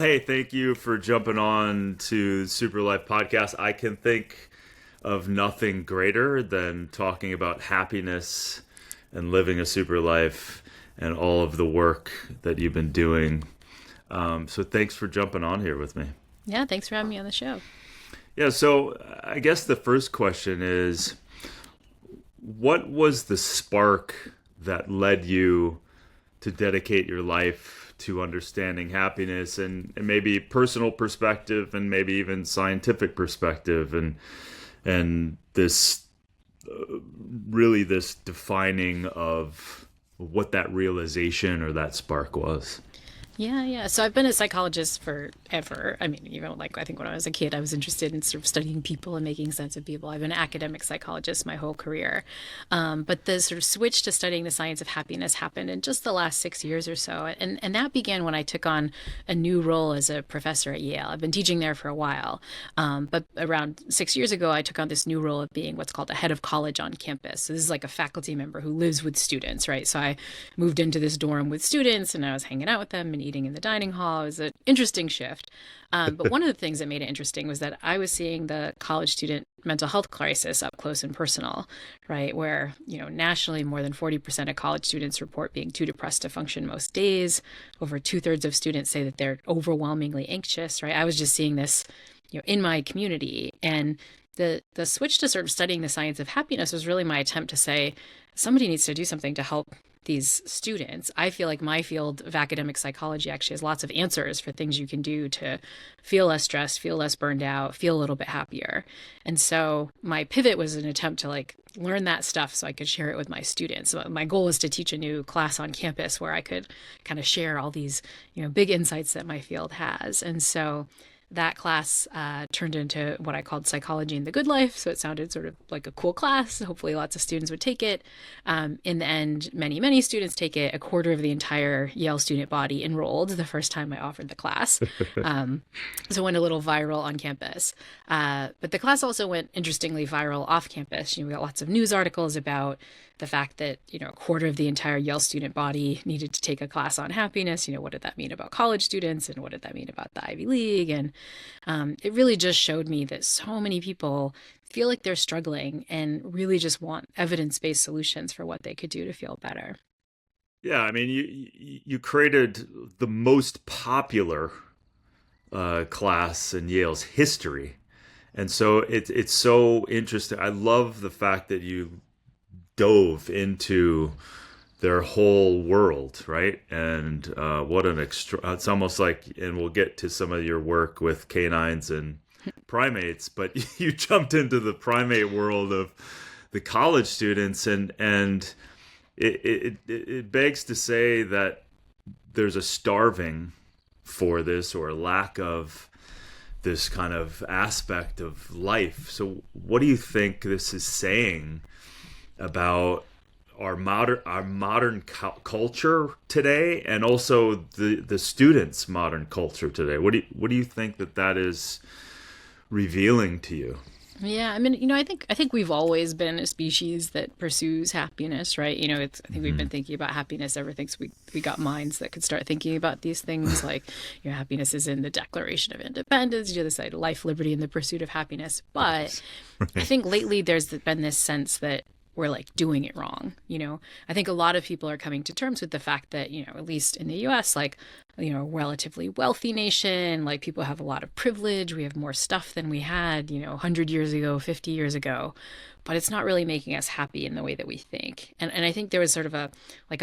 Hey, thank you for jumping on to Super Life Podcast. I can think of nothing greater than talking about happiness and living a super life and all of the work that you've been doing. So thanks for jumping on here with me. Yeah, thanks for having me on the show. Yeah, so I guess the first question is, what was the spark that led you to dedicate your life to understanding happiness and maybe personal perspective and maybe even scientific perspective and this really this defining of what that realization or that spark was. Yeah. So I've been a psychologist forever. I mean, I think when I was a kid, I was interested in sort of studying people and making sense of people. I've been an academic psychologist my whole career. But the sort of switch to studying the science of happiness happened in just the last 6 years or so. And that began when I took on a new role as a professor at Yale. I've been teaching there for a while. But around 6 years ago, I took on this new role of being what's called a head of college on campus. So this is like a faculty member who lives with students, right? So I moved into this dorm with students and I was hanging out with them and eating in the dining hall. It was an interesting shift. But one of the things that made it interesting was that I was seeing the college student mental health crisis up close and personal, right? Where, nationally, more than 40% of college students report being too depressed to function most days. Over two-thirds of students say that they're overwhelmingly anxious, right? I was just seeing this, in my community. And the switch to sort of studying the science of happiness was really my attempt to say, somebody needs to do something to help these students. I feel like my field of academic psychology actually has lots of answers for things you can do to feel less stressed, feel less burned out, feel a little bit happier. And so my pivot was an attempt to learn that stuff so I could share it with my students. So my goal was to teach a new class on campus where I could kind of share all these, big insights that my field has. And so that class turned into what I called Psychology in the Good Life. So it sounded sort of like a cool class. Hopefully, lots of students would take it. In the end, many students take it. A quarter of the entire Yale student body enrolled the first time I offered the class. So it went a little viral on campus. But the class also went interestingly viral off campus. We got lots of news articles about the fact that, a quarter of the entire Yale student body needed to take a class on happiness. What did that mean about college students and what did that mean about the Ivy League? And it really just showed me that so many people feel like they're struggling and really just want evidence-based solutions for what they could do to feel better. Yeah, I mean, you created the most popular class in Yale's history, and so it's so interesting. I love the fact that you dove into their whole world, right? And what an extra! It's almost like, and we'll get to some of your work with canines and primates, but you jumped into the primate world of the college students, and it begs to say that there's a starving for this or a lack of this kind of aspect of life. So, what do you think this is saying about our modern culture today, and also the students' modern culture today? What do you think that is revealing to you? Yeah, I mean, I think we've always been a species that pursues happiness, right? I think we've Hmm. been thinking about happiness ever since we got minds that could start thinking about these things. Like, happiness is in the Declaration of Independence. This like life, liberty, and the pursuit of happiness. But I Right. think lately there's been this sense that we're doing it wrong. I think a lot of people are coming to terms with the fact that, at least in the US, a relatively wealthy nation, like people have a lot of privilege. We have more stuff than we had, 100 years ago, 50 years ago. But it's not really making us happy in the way that we think. And I think there was sort of a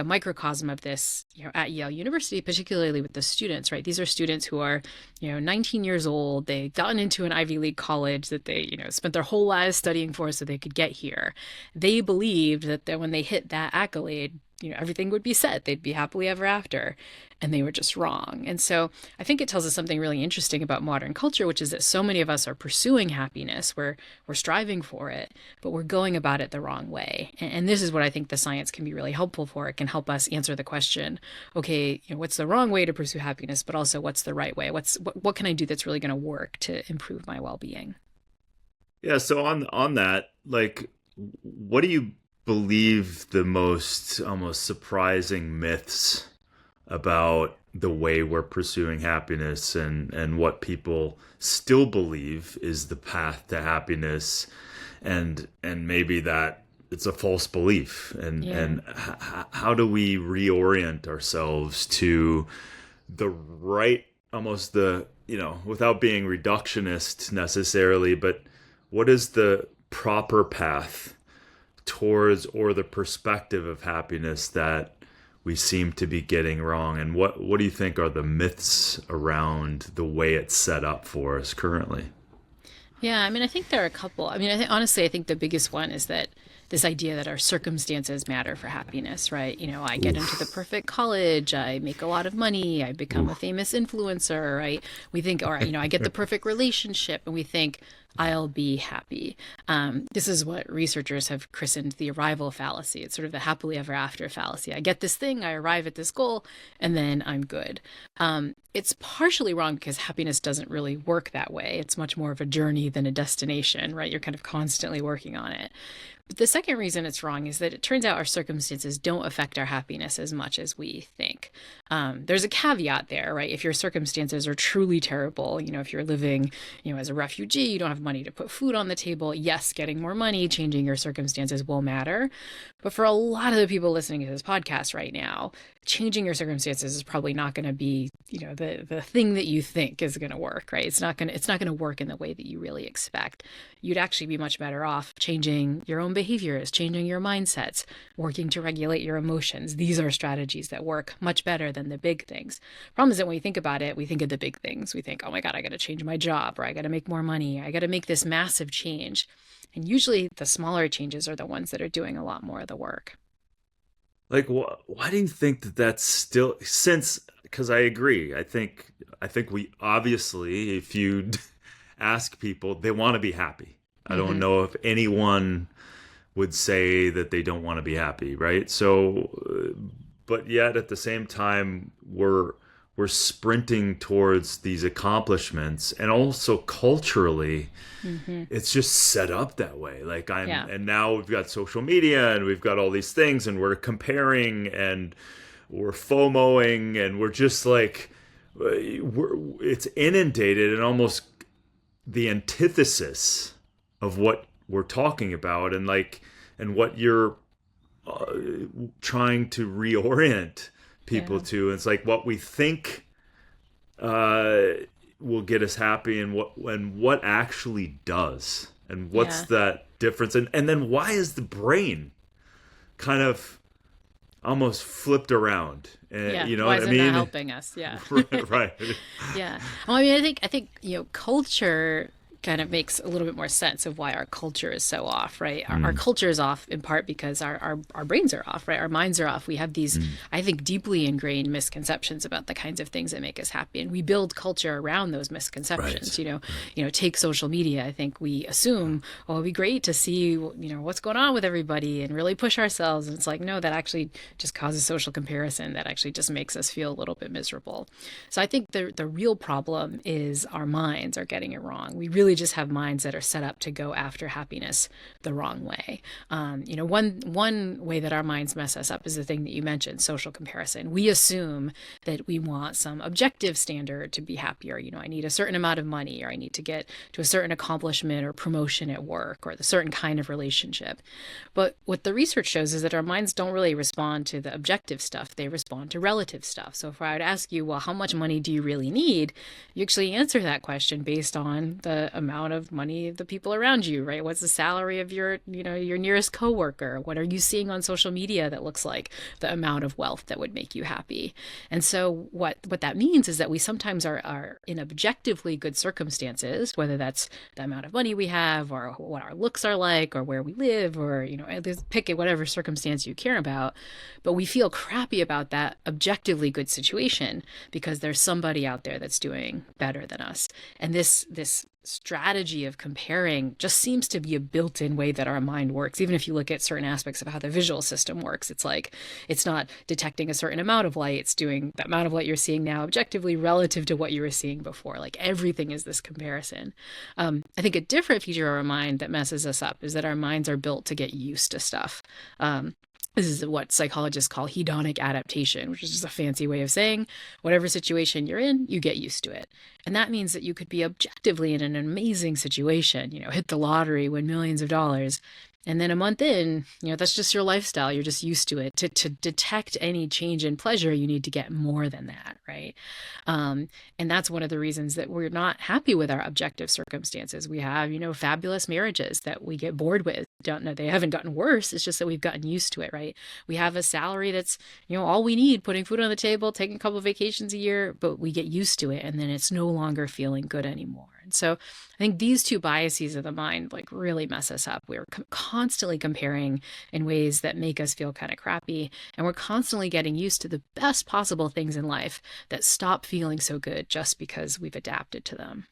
microcosm of this, at Yale University, particularly with the students, right? These are students who are, 19 years old. They've gotten into an Ivy League college that they, spent their whole lives studying for so they could get here. They believed that when they hit that accolade, everything would be set. They'd be happily ever after. And they were just wrong. And so I think it tells us something really interesting about modern culture, which is that so many of us are pursuing happiness. We're striving for it, but we're going about it the wrong way. And this is what I think the science can be really helpful for. It can help us answer the question, okay, what's the wrong way to pursue happiness, but also what's the right way? What can I do that's really going to work to improve my well-being? Yeah. So on that, what do you believe the most almost surprising myths about the way we're pursuing happiness, and what people still believe is the path to happiness, and maybe that it's a false belief, Yeah. and how do we reorient ourselves to the right, almost the, without being reductionist necessarily, but what is the proper path towards, or the perspective of happiness that we seem to be getting wrong? And what do you think are the myths around the way it's set up for us currently? Yeah, I mean, I think there are a couple. I mean, honestly, I think the biggest one is that this idea that our circumstances matter for happiness, right? I get into the Oof. perfect college, I make a lot of money, I become a Oof. famous influencer, right? We think, or, I get the perfect relationship, and we think, I'll be happy. This is what researchers have christened the arrival fallacy. It's sort of the happily ever after fallacy. I get this thing, I arrive at this goal, and then I'm good. It's partially wrong because happiness doesn't really work that way. It's much more of a journey than a destination, right? You're kind of constantly working on it. But the second reason it's wrong is that it turns out our circumstances don't affect our happiness as much as we think. There's a caveat there, right? If your circumstances are truly terrible, if you're living, as a refugee, you don't have money to put food on the table. Yes, getting more money, changing your circumstances will matter. But for a lot of the people listening to this podcast right now, changing your circumstances is probably not going to be, the thing that you think is going to work, right? It's not going to work in the way that you really expect. You'd actually be much better off changing your own behaviors, changing your mindsets, working to regulate your emotions. These are strategies that work much better than the big things. Problem is that when we think about it, we think of the big things. We think, oh my God, I got to change my job, or I got to make more money. I got to make this massive change. And usually the smaller changes are the ones that are doing a lot more of the work. Like, why do you think that that's still, since, because I agree. I think we obviously, if you ask people, they want to be happy. I don't Mm-hmm. know if anyone would say that they don't want to be happy, right? So, but yet at the same time, we're sprinting towards these accomplishments, and also culturally, Mm-hmm. it's just set up that way. Like, Yeah. and now we've got social media, and we've got all these things, and we're comparing, and we're FOMOing, and we're just like, it's inundated, and almost the antithesis of what we're talking about, and like, and what you're uh, trying to reorient people Yeah. to. It's like what we think uh, will get us happy, and what actually does, and what's Yeah. that difference, and then why is the brain kind of almost flipped around? Yeah. You know Why what I isn't that mean? helping us? Yeah. Right. Yeah. Well, I mean, I think, culture kind of makes a little bit more sense of why our culture is so off, right? Our Mm, culture is off in part because our brains are off, right? Our minds are off. We have these, mm, I think, deeply ingrained misconceptions about the kinds of things that make us happy. And we build culture around those misconceptions, right. take social media. I think we assume, oh, it'd be great to see, what's going on with everybody and really push ourselves. And it's like, no, that actually just causes social comparison. That actually just makes us feel a little bit miserable. So I think the real problem is our minds are getting it wrong. We really just have minds that are set up to go after happiness the wrong way. One way that our minds mess us up is the thing that you mentioned, social comparison. We assume that we want some objective standard to be happier. I need a certain amount of money, or I need to get to a certain accomplishment or promotion at work, or the certain kind of relationship. But what the research shows is that our minds don't really respond to the objective stuff. They respond to relative stuff. So if I would ask you, well, how much money do you really need? You actually answer that question based on the amount of money of the people around you, right? What's the salary of your nearest coworker? What are you seeing on social media that looks like the amount of wealth that would make you happy? And so what that means is that we sometimes are in objectively good circumstances, whether that's the amount of money we have, or what our looks are like, or where we live, or pick it, whatever circumstance you care about. But we feel crappy about that objectively good situation because there's somebody out there that's doing better than us. And this strategy of comparing just seems to be a built-in way that our mind works. Even if you look at certain aspects of how the visual system works, it's like it's not detecting a certain amount of light, it's doing the amount of light you're seeing now objectively relative to what you were seeing before. Like everything is this comparison. I think a different feature of our mind that messes us up is that our minds are built to get used to stuff. This is what psychologists call hedonic adaptation, which is just a fancy way of saying whatever situation you're in, you get used to it. And that means that you could be objectively in an amazing situation, hit the lottery, win millions of dollars. And then a month in, that's just your lifestyle. You're just used to it. To detect any change in pleasure, you need to get more than that, right? And that's one of the reasons that we're not happy with our objective circumstances. We have, fabulous marriages that we get bored with. Don't know, they haven't gotten worse. It's just that we've gotten used to it, right? We have a salary that's, all we need, putting food on the table, taking a couple of vacations a year, but we get used to it, and then it's no longer feeling good anymore. And so I think these two biases of the mind like really mess us up. We're constantly comparing in ways that make us feel kind of crappy, and we're constantly getting used to the best possible things in life that stop feeling so good just because we've adapted to them.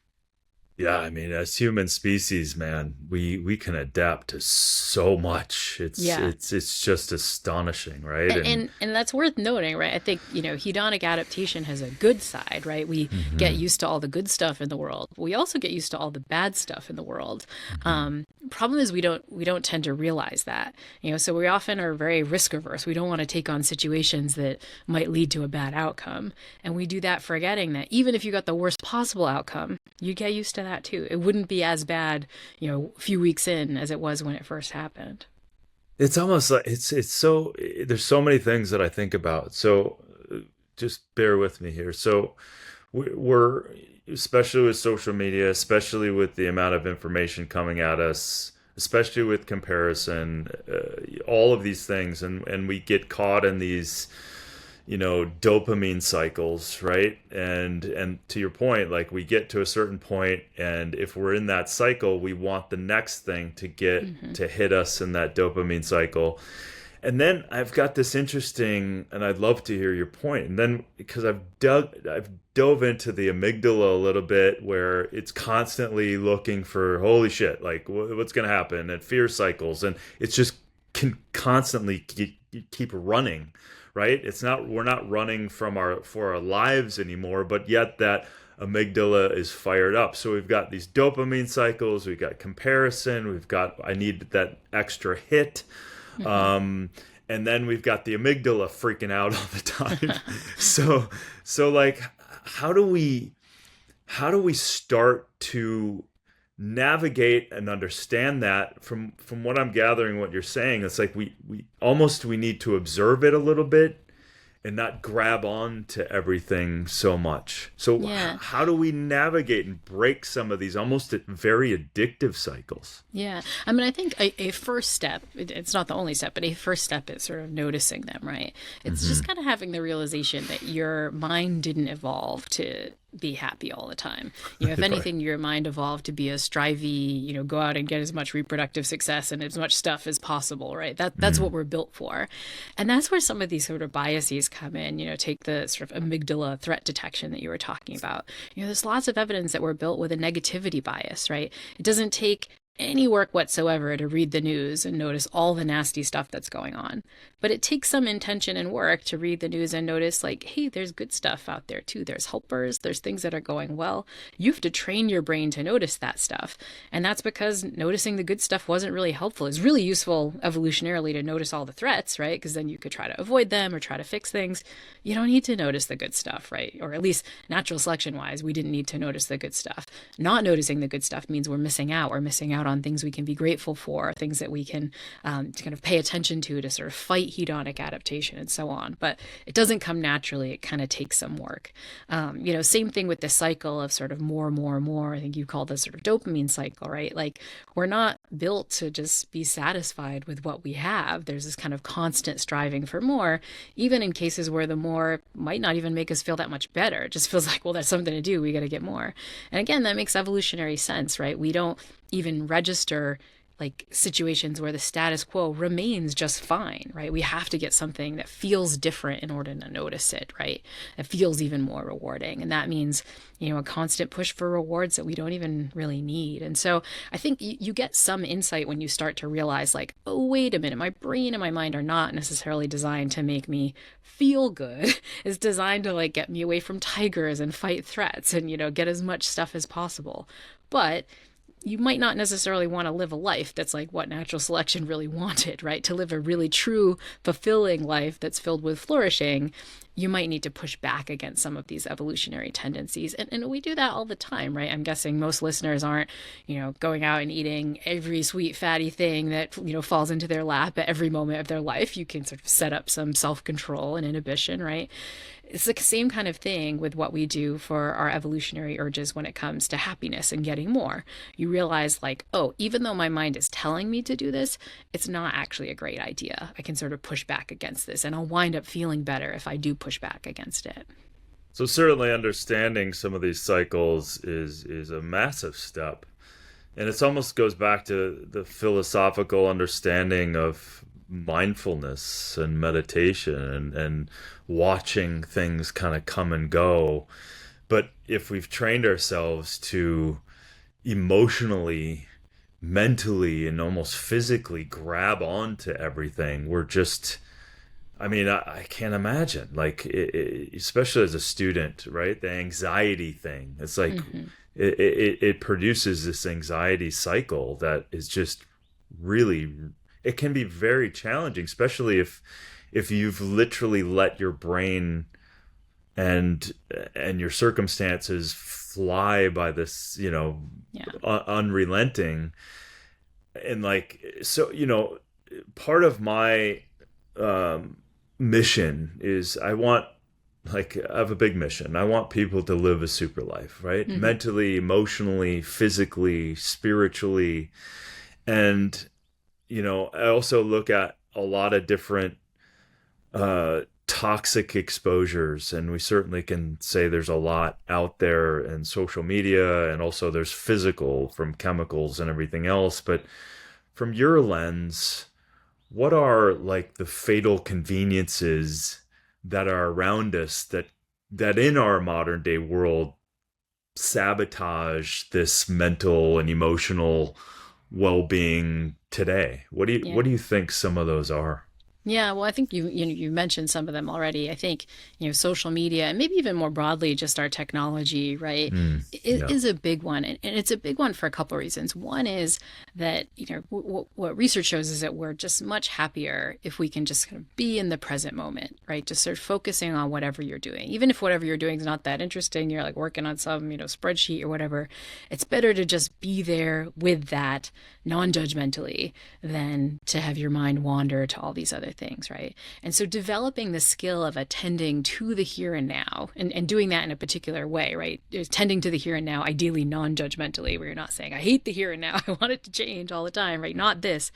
Yeah, I mean, as human species, man, we can adapt to so much. It's Yeah. it's just astonishing, right? And that's worth noting, right? I think, hedonic adaptation has a good side, right? We get used to all the good stuff in the world. We also get used to all the bad stuff in the world. Problem is we don't tend to realize that. So we often are very risk averse. We don't want to take on situations that might lead to a bad outcome. And we do that forgetting that even if you got the worst possible outcome, you get used to that too. It wouldn't be as bad, a few weeks in as it was when it first happened. It's almost like it's so there's so many things that I think about. So just bear with me here. So we're especially with social media, especially with the amount of information coming at us, especially with comparison, all of these things, and we get caught in these dopamine cycles, right? And to your point, like we get to a certain point, and if we're in that cycle, we want the next thing to get to hit us in that dopamine cycle. And then I've got this interesting, and I'd love to hear your point. And then because I've dove into the amygdala a little bit, where it's constantly looking for holy shit, like what's going to happen, and fear cycles, and it's just can constantly keep running, right? It's not, we're not running for our lives anymore, but yet that amygdala is fired up. So we've got these dopamine cycles, we've got comparison, we've got I need that extra hit. And then we've got the amygdala freaking out all the time. So like how do we start to navigate and understand that? From what I'm gathering, what you're saying, it's like we need to observe it a little bit and not grab on to everything so much. So Yeah. how do we navigate and break some of these almost very addictive cycles? Yeah. I mean, I think a first step, it's not the only step, but a first step is sort of noticing them, right? It's just kind of having the realization that your mind didn't evolve to be happy all the time. If Right. anything, your mind evolved to be a strivey, go out and get as much reproductive success and as much stuff as possible, right? That's what we're built for. And that's where some of these sort of biases come in, take the sort of amygdala threat detection that you were talking about. There's lots of evidence that we're built with a negativity bias, right? It doesn't take any work whatsoever to read the news and notice all the nasty stuff that's going on. But it takes some intention and work to read the news and notice, like, hey, there's good stuff out there too. There's helpers, there's things that are going well. You have to train your brain to notice that stuff. And that's because noticing the good stuff wasn't really helpful. It's really useful evolutionarily to notice all the threats, right? Because then you could try to avoid them or try to fix things. You don't need to notice the good stuff, right? Or at least natural selection wise, we didn't need to notice the good stuff. Not noticing the good stuff means we're missing out. We're missing out on things we can be grateful for, things that we can kind of pay attention to sort of fight hedonic adaptation and so on. But it doesn't come naturally. It kind of takes some work. Same thing with the cycle of sort of more, more, more. I think you call this sort of dopamine cycle, right? Like we're not built to just be satisfied with what we have. There's this kind of constant striving for more, even in cases where the more might not even make us feel that much better. It just feels like, well, that's something to do. We got to get more. And again, that makes evolutionary sense, right? We don't even register like situations where the status quo remains just fine, right? We have to get something that feels different in order to notice it, right? It feels even more rewarding. And that means, a constant push for rewards that we don't even really need. And so I think you get some insight when you start to realize like, oh, wait a minute, my brain and my mind are not necessarily designed to make me feel good. It's designed to like get me away from tigers and fight threats and, get as much stuff as possible. But you might not necessarily want to live a life that's like what natural selection really wanted, right? To live a really true, fulfilling life that's filled with flourishing, you might need to push back against some of these evolutionary tendencies. And we do that all the time, right? I'm guessing most listeners aren't, going out and eating every sweet, fatty thing that, falls into their lap at every moment of their life. You can sort of set up some self-control and inhibition, right? It's the same kind of thing with what we do for our evolutionary urges when it comes to happiness and getting more. You realize, like, oh, even though my mind is telling me to do this, it's not actually a great idea. I can sort of push back against this, and I'll wind up feeling better if I do push back against it. So certainly understanding some of these cycles is a massive step. And it almost goes back to the philosophical understanding of mindfulness and meditation and watching things kind of come and go. But if we've trained ourselves to emotionally, mentally, and almost physically grab onto everything, we're just, I mean, I can't imagine, like, especially as a student, right? The anxiety thing. It's like it produces this anxiety cycle that is just really, it can be very challenging, especially if you've literally let your brain and your circumstances fly by this, Yeah. unrelenting. And like, so, part of my mission is I have a big mission. I want people to live a super life, right? Mm-hmm. Mentally, emotionally, physically, spiritually. And, I also look at a lot of different toxic exposures, and we certainly can say there's a lot out there in social media, and also there's physical from chemicals and everything else. But from your lens, what are like the fatal conveniences that are around us that in our modern day world sabotage this mental and emotional well-being today? Yeah. What do you think some of those are? Yeah, well, I think you mentioned some of them already. I think social media and maybe even more broadly just our technology, right, Yeah. is a big one, and it's a big one for a couple of reasons. One is that what research shows is that we're just much happier if we can just kind of be in the present moment, right? Just sort of focusing on whatever you're doing, even if whatever you're doing is not that interesting. You're like working on some spreadsheet or whatever. It's better to just be there with that non-judgmentally than to have your mind wander to all these other things, right? And so developing the skill of attending to the here and now and doing that in a particular way, right? Tending to the here and now, ideally non-judgmentally, where you're not saying, I hate the here and now, I want it to change all the time, right? Not this,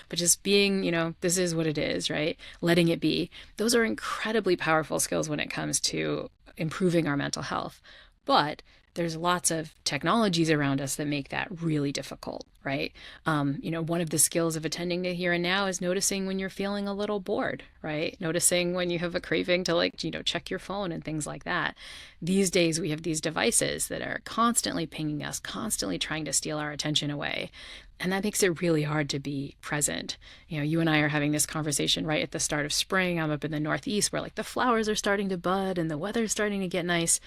but just being, this is what it is, right? Letting it be. Those are incredibly powerful skills when it comes to improving our mental health. But there's lots of technologies around us that make that really difficult, right? One of the skills of attending to here and now is noticing when you're feeling a little bored, right? Noticing when you have a craving to check your phone and things like that. These days we have these devices that are constantly pinging us, constantly trying to steal our attention away. And that makes it really hard to be present. You and I are having this conversation right at the start of spring. I'm up in the Northeast where the flowers are starting to bud and the weather's starting to get nice.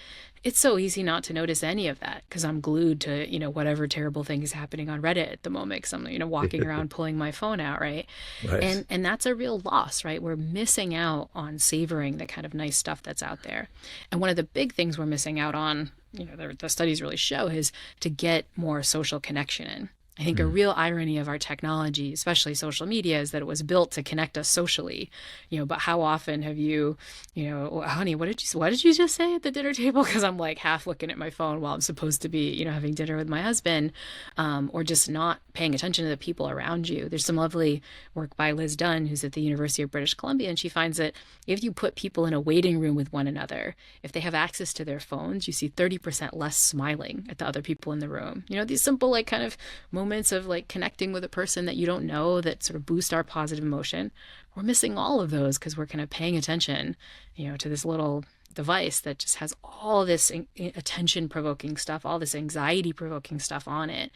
It's so easy not to notice any of that because I'm glued to, whatever terrible thing is happening on Reddit at the moment because I'm, walking around pulling my phone out, right? Right. And that's a real loss, right? We're missing out on savoring the kind of nice stuff that's out there. And one of the big things we're missing out on, the studies really show, is to get more social connection in. I think a real irony of our technology, especially social media, is that it was built to connect us socially. But how often have you, honey, what did you just say at the dinner table? Because I'm like half looking at my phone while I'm supposed to be, having dinner with my husband, or just not paying attention to the people around you. There's some lovely work by Liz Dunn, who's at the University of British Columbia, and she finds that if you put people in a waiting room with one another, if they have access to their phones, you see 30% less smiling at the other people in the room. These simple kind of moments of connecting with a person that you don't know that sort of boost our positive emotion. We're missing all of those because we're kind of paying attention, to this little device that just has all this attention provoking stuff, all this anxiety provoking stuff on it.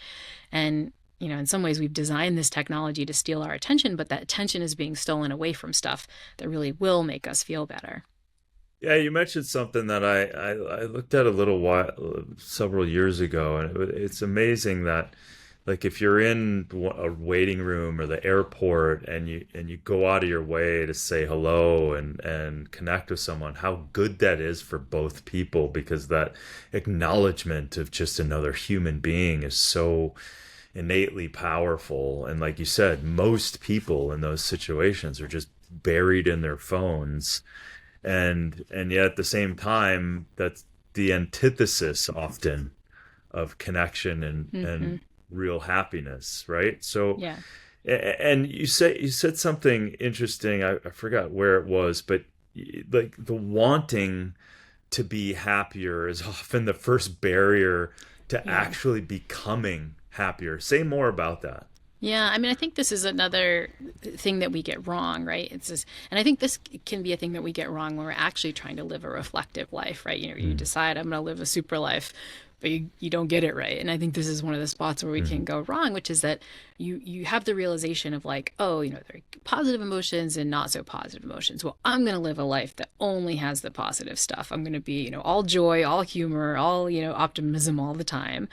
And in some ways we've designed this technology to steal our attention, but that attention is being stolen away from stuff that really will make us feel better. Yeah, you mentioned something that I looked at a little while, several years ago, and it's amazing that Like if you're in a waiting room or the airport and you go out of your way to say hello and connect with someone, how good that is for both people, because that acknowledgement of just another human being is so innately powerful. And like you said, most people in those situations are just buried in their phones, and yet at the same time, that's the antithesis often of connection and Hmm. real happiness, right? So, Yeah. and you said something interesting. I forgot where it was, but like the wanting to be happier is often the first barrier to Yeah. actually becoming happier. Say more about that. Yeah, I mean, I think this is another thing that we get wrong, right? It's just, and I think this can be a thing that we get wrong when we're actually trying to live a reflective life, right? You know, you Mm, decide I'm going to live a super life, but you don't get it right. And I think this is one of the spots where we can mm, go wrong, which is that you have the realization of like, oh, you know, there are positive emotions and not so positive emotions. Well, I'm going to live a life that only has the positive stuff. I'm going to be, you know, all joy, all humor, all, you know, optimism all the time.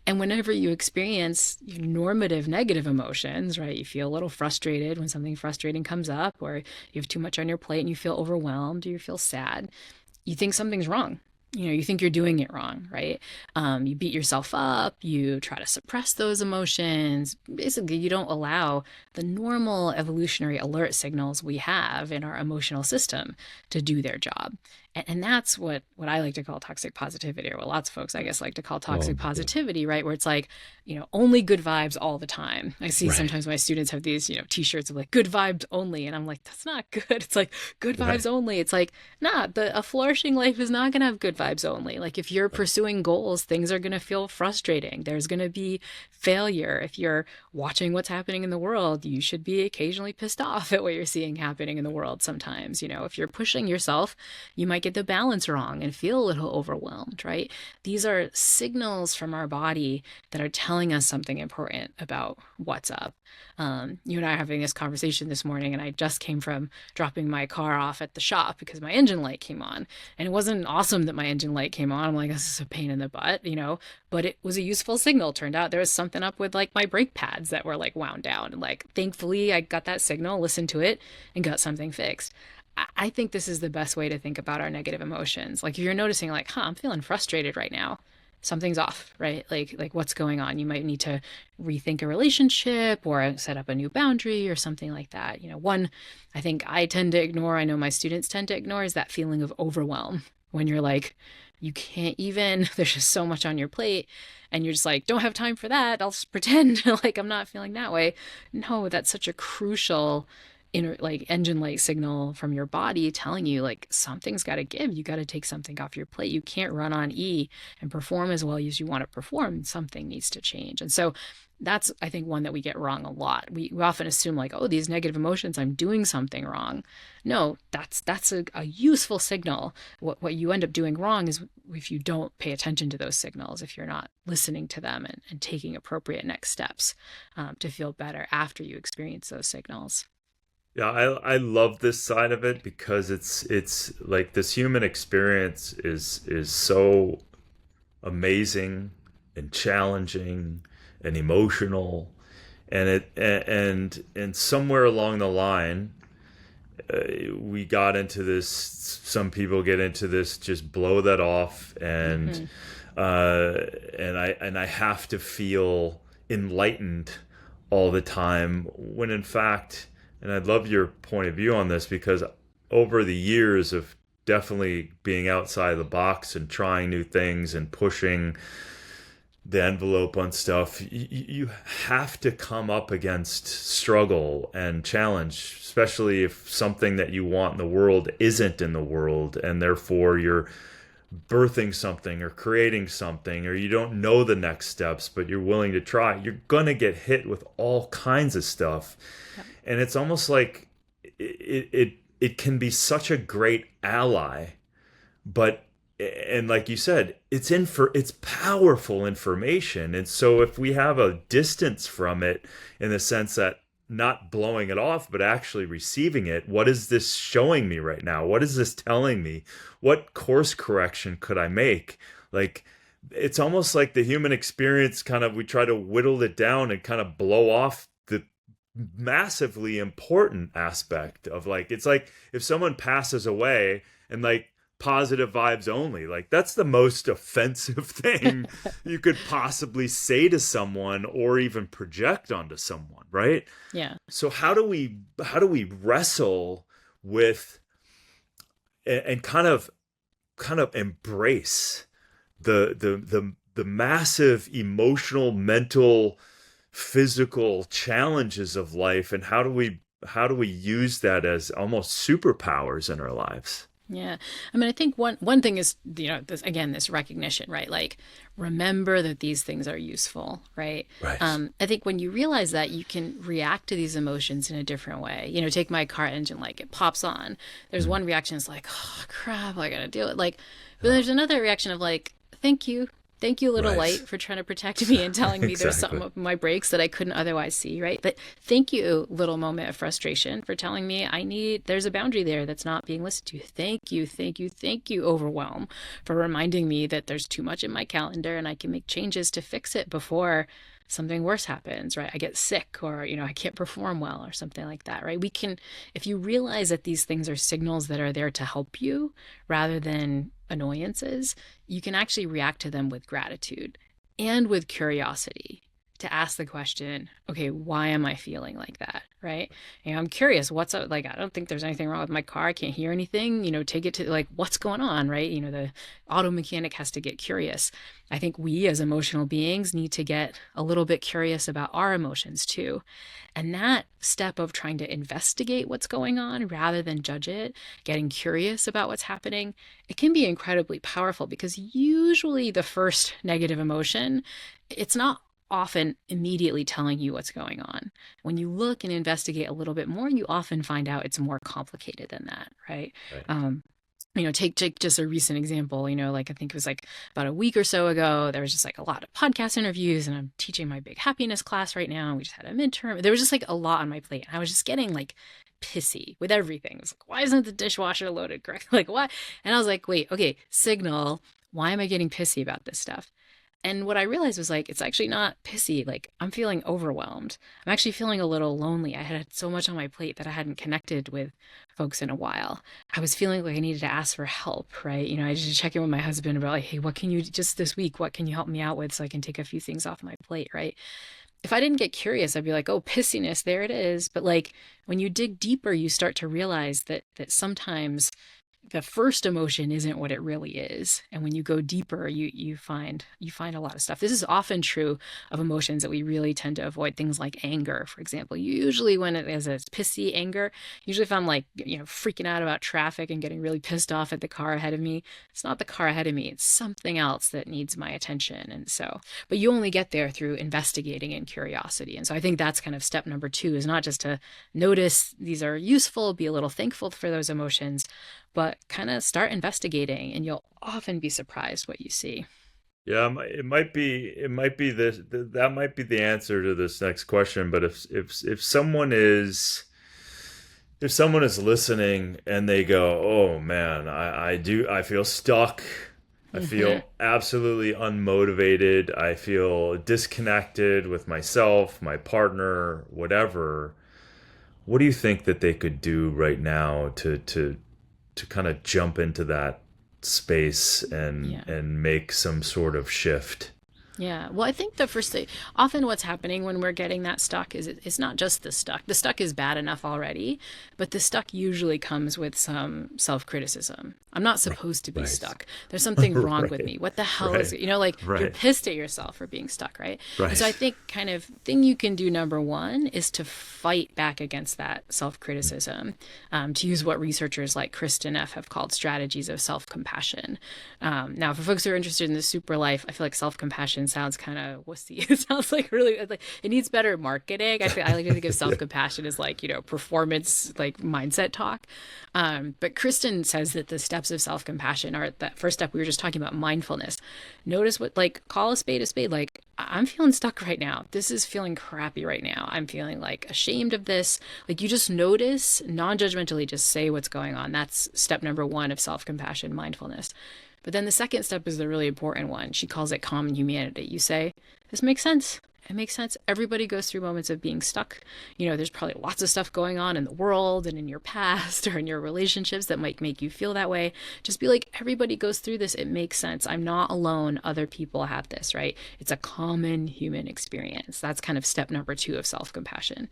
And whenever you experience normative negative emotions, right, you feel a little frustrated when something frustrating comes up, or you have too much on your plate and you feel overwhelmed, or you feel sad, you think something's wrong. You know, you think you're doing it wrong, right? You beat yourself up, you try to suppress those emotions. Basically, you don't allow the normal evolutionary alert signals we have in our emotional system to do their job. And that's what I like to call toxic positivity, or what lots of folks, I guess, like to call oh toxic my God. positivity, right? Where it's like, you know, only good vibes all the time. I see Right. sometimes my students have these, you know, t-shirts of like good vibes only. And I'm like, that's not good. It's like good Right. vibes only. It's like, nah, a flourishing life is not going to have good vibes only. Like if you're Right. pursuing goals, things are going to feel frustrating. There's going to be failure. If you're watching what's happening in the world, you should be occasionally pissed off at what you're seeing happening in the world sometimes. You know, if you're pushing yourself, you might get the balance wrong and feel a little overwhelmed, right? These are signals from our body that are telling us something important about what's up. You and I are having this conversation this morning, and I just came from dropping my car off at the shop because my engine light came on. And it wasn't awesome that my engine light came on. I'm like, this is a pain in the butt, you know, but it was a useful signal. Turned out there was something up with like my brake pads that were like wound down. And like, thankfully, I got that signal, listened to it, and got something fixed. I think this is the best way to think about our negative emotions. Like if you're noticing like, I'm feeling frustrated right now, something's off, right? Like what's going on? You might need to rethink a relationship or set up a new boundary or something like that. You know, one I think I tend to ignore, I know my students tend to ignore, is that feeling of overwhelm when you're like, you can't even, there's just so much on your plate and you're just like, don't have time for that. I'll just pretend like I'm not feeling that way. No, that's such a crucial inner like engine light signal from your body telling you like something's got to give. You got to take something off your plate. You can't run on E and perform as well as you want to perform. Something needs to change. And so that's, I think, one that we get wrong a lot. We often assume like, oh, these negative emotions, I'm doing something wrong. No, that's a useful signal. What you end up doing wrong is if you don't pay attention to those signals, if you're not listening to them and taking appropriate next steps to feel better after you experience those signals. Yeah, I love this side of it because it's like this human experience is so amazing and challenging and emotional, and and somewhere along the line we got into this. Some people get into this, just blow that off, Mm-hmm. uh, and I have to feel enlightened all the time, when in fact, and I'd love your point of view on this, because over the years of definitely being outside the box and trying new things and pushing the envelope on stuff, you have to come up against struggle and challenge, especially if something that you want in the world isn't in the world, and therefore you're birthing something or creating something, or you don't know the next steps but you're willing to try. You're gonna get hit with all kinds of stuff, Yep. and it's almost like it can be such a great ally, but, and like you said, it's powerful information. And so if we have a distance from it, in the sense that not blowing it off but actually receiving it, what is this showing me right now? What is this telling me? What course correction could I make? Like, it's almost like the human experience kind of, we try to whittle it down and kind of blow off the massively important aspect of, like, it's like if someone passes away and like positive vibes only, like that's the most offensive thing you could possibly say to someone or even project onto someone, right? Yeah. So how do we wrestle with and kind of embrace the massive emotional, mental, physical challenges of life, and how do we use that as almost superpowers in our lives? Yeah. I mean, I think one thing is, this again, this recognition, right? Like, remember that these things are useful, right? Right. I think when you realize that, you can react to these emotions in a different way. Take my car engine, like it pops on. There's Mm. one reaction, it's like, oh crap, I gotta do it. Like, but there's another reaction of like, thank you. Thank you, little light, Right. for trying to protect me and telling me there's something Exactly. up in my brakes that I couldn't otherwise see, right? But thank you, little moment of frustration, for telling me there's a boundary there that's not being listened to. Thank you, thank you, thank you, overwhelm, for reminding me that there's too much in my calendar and I can make changes to fix it before something worse happens, right? I get sick, or, I can't perform well, or something like that, right? If you realize that these things are signals that are there to help you rather than annoyances, you can actually react to them with gratitude and with curiosity, to ask the question, okay, why am I feeling like that? Right? I'm curious, what's up? Like, I don't think there's anything wrong with my car. I can't hear anything. Take it to, like, what's going on, right? The auto mechanic has to get curious. I think we as emotional beings need to get a little bit curious about our emotions too. And that step of trying to investigate what's going on rather than judge it, getting curious about what's happening, it can be incredibly powerful, because usually the first negative emotion, it's not often immediately telling you what's going on. When you look and investigate a little bit more, you often find out it's more complicated than that, right? Right. Um, take just a recent example, like I think it was like about a week or so ago, there was just like a lot of podcast interviews, and I'm teaching my big happiness class right now. And we just had a midterm. There was just like a lot on my plate. And I was just getting like pissy with everything. It was like, why isn't the dishwasher loaded correctly? Like, why? And I was like, wait, okay, signal. Why am I getting pissy about this stuff? And what I realized was, like, it's actually not pissy. Like, I'm feeling overwhelmed. I'm actually feeling a little lonely. I had so much on my plate that I hadn't connected with folks in a while. I was feeling like I needed to ask for help, right? I just check in with my husband about, like, hey, what can you, just this week, what can you help me out with so I can take a few things off my plate, right? If I didn't get curious, I'd be like, oh, pissiness, there it is. But like, when you dig deeper, you start to realize that sometimes the first emotion isn't what it really is, and when you go deeper, you find a lot of stuff. This is often true of emotions that we really tend to avoid. Things like anger, for example. Usually when it is a pissy anger, usually if I'm like, freaking out about traffic and getting really pissed off at the car ahead of me, it's not the car ahead of me, it's something else that needs my attention. And so, but you only get there through investigating and curiosity. And so I think that's kind of step number two, is not just to notice these are useful, be a little thankful for those emotions, but kind of start investigating, and you'll often be surprised what you see. Yeah, it might be this, that might be the answer to this next question. But if someone is listening and they go, "Oh man, I feel stuck. I Mm-hmm. feel absolutely unmotivated. I feel disconnected with myself, my partner, whatever." What do you think that they could do right now to kind of jump into that space and Yeah. and make some sort of shift? Yeah. Well, I think the first thing, often what's happening when we're getting that stuck is it's not just the stuck. The stuck is bad enough already, but the stuck usually comes with some self criticism. I'm not supposed to be Right. stuck. There's something wrong with Right. me. What the hell is Right. it? Like, you're Right. pissed at yourself for being stuck, right? And so I Right. think kind of thing you can do, number one, is to fight back against that self criticism, to use what researchers like Kristen F. have called strategies of self compassion. Now, for folks who are interested in the super life, I feel like self compassion sounds kind of wussy. It sounds like really like it needs better marketing. I like to think of self compassion as like performance like mindset talk. But Kristen says that the steps of self compassion are that first step we were just talking about, mindfulness. Notice what, like, call a spade a spade. Like, I'm feeling stuck right now. This is feeling crappy right now. I'm feeling like ashamed of this. Like, you just notice non judgmentally, just say what's going on. That's step number one of self compassion, mindfulness. But then the second step is the really important one. She calls it common humanity. You say, this makes sense. It makes sense. Everybody goes through moments of being stuck. There's probably lots of stuff going on in the world and in your past or in your relationships that might make you feel that way. Just be like, everybody goes through this. It makes sense. I'm not alone. Other people have this, right? It's a common human experience. That's kind of step number 2 of self-compassion.